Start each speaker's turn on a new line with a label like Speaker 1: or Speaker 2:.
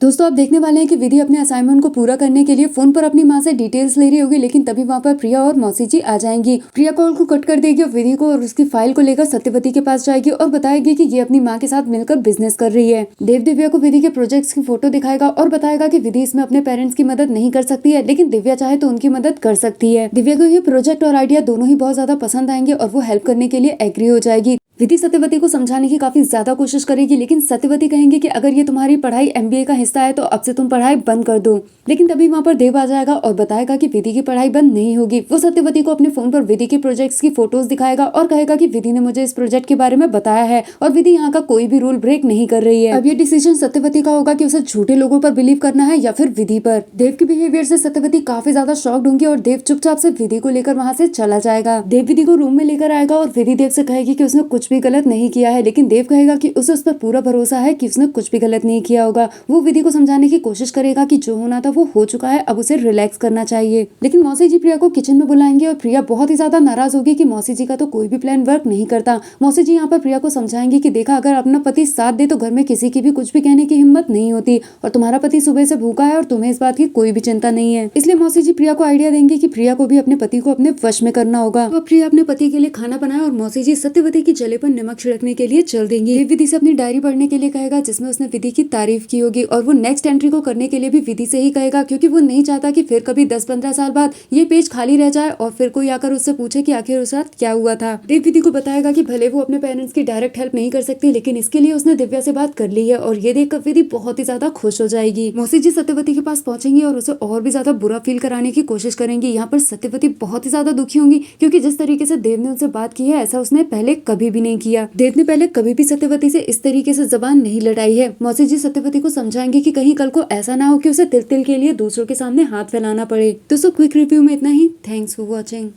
Speaker 1: दोस्तों आप देखने वाले हैं कि विधि अपने असाइनमेंट को पूरा करने के लिए फोन पर अपनी माँ से डिटेल्स ले रही होगी, लेकिन तभी वहाँ पर प्रिया और मौसी जी आ जाएंगी। प्रिया कॉल को कट कर देगी और विधि को और उसकी फाइल को लेकर सत्यवती के पास जाएगी और बताएगी कि ये अपनी माँ के साथ मिलकर बिजनेस कर रही है। देव दिव्या को विधि के प्रोजेक्ट्स की फोटो दिखाएगा और बताएगा कि विधि इसमें अपने पेरेंट्स की मदद नहीं कर सकती है, लेकिन दिव्या चाहे तो उनकी मदद कर सकती है। दिव्या को ये प्रोजेक्ट और आइडिया दोनों ही बहुत ज्यादा पसंद आएंगे और वो हेल्प करने के लिए एग्री हो जाएगी। विधि सत्यवती को समझाने की काफी ज्यादा कोशिश करेगी, लेकिन सत्यवती कहेंगे कि अगर ये तुम्हारी पढ़ाई एमबीए का हिस्सा है तो अब से तुम पढ़ाई बंद कर दो। लेकिन तभी वहाँ पर देव आ जाएगा और बताएगा कि विधि की पढ़ाई बंद नहीं होगी। वो सत्यवती को अपने फोन पर विधि के प्रोजेक्ट्स की फोटोज दिखाएगा और कहेगा कि विधि ने मुझे इस प्रोजेक्ट के बारे में बताया है और विधि यहाँ का कोई भी रूल ब्रेक नहीं कर रही है। अब ये डिसीजन सत्यवती का होगा कि उसे झूठे लोगों पर बिलीव करना है या फिर विधि पर। देव के बिहेवियर से सत्यवती काफी ज्यादा शॉक्ड होंगी और देव चुपचाप से विधि को लेकर वहाँ से चला जाएगा। देव विधि को रूम में लेकर आएगा और विधि देव से कहेगी कि उसने कुछ भी गलत नहीं किया है, लेकिन देव कहेगा कि उसे उस पर पूरा भरोसा है कि उसने कुछ भी गलत नहीं किया होगा। वो विधि को समझाने की कोशिश करेगा कि जो होना था वो हो चुका है, अब उसे रिलैक्स करना चाहिए। लेकिन मौसी जी प्रिया को किचन में बुलाएंगे और प्रिया बहुत ही ज्यादा नाराज होगी कि मौसी जी का तो कोई भी प्लान वर्क नहीं करता। मौसी जी यहाँ पर प्रिया को समझाएंगे कि देखा, अगर अपना पति साथ दे तो घर में किसी की भी कुछ भी कहने की हिम्मत नहीं होती, और तुम्हारा पति सुबह से भूखा है और तुम्हें इस बात की कोई भी चिंता नहीं है। इसलिए मौसी जी प्रिया को आइडिया देंगे कि प्रिया को भी अपने पति को अपने वश में करना होगा। तो प्रिया अपने पति के लिए खाना बनाए और मौसी जी सत्यवती की जले पर नमक छिड़कने के लिए चल देंगे। विधि से अपनी डायरी पढ़ने के लिए कहेगा जिसमें उसने विधि की तारीफ की होगी, और वो नेक्स्ट एंट्री को करने के लिए भी विधि से ही कहेगा, क्योंकि वो नहीं चाहता कि फिर कभी 10-15 साल बाद ये पेज खाली रह जाए और फिर कोई आकर उससे पूछे कि आखिर उस रात क्या हुआ था। देव विधि को बताएगा कि भले वो अपने पेरेंट्स की डायरेक्ट हेल्प नहीं कर सकती, लेकिन इसके लिए उसने दिव्या से बात कर ली है, और ये देखकर विधि बहुत ही ज्यादा खुश हो जाएगी। मौसी जी सत्यवती के पास पहुंचेंगी और उसे और भी ज्यादा बुरा फील कराने की कोशिश करेंगी। यहाँ पर सत्यवती बहुत ही ज्यादा दुखी होंगी, क्योंकि जिस तरीके से देव ने उनसे बात की है ऐसा उसने पहले कभी भी नहीं किया। देव ने पहले कभी भी सत्यवती से इस तरीके से जबान नहीं लड़ाई है। मौसी जी सत्यवती को समझाएंगे कि कहीं कल को ऐसा ना हो कि उसे तिल तिल के लिए दूसरों के सामने हाथ फैलाना पड़े। दोस्तों क्विक रिव्यू में इतना ही। Thanks for watching.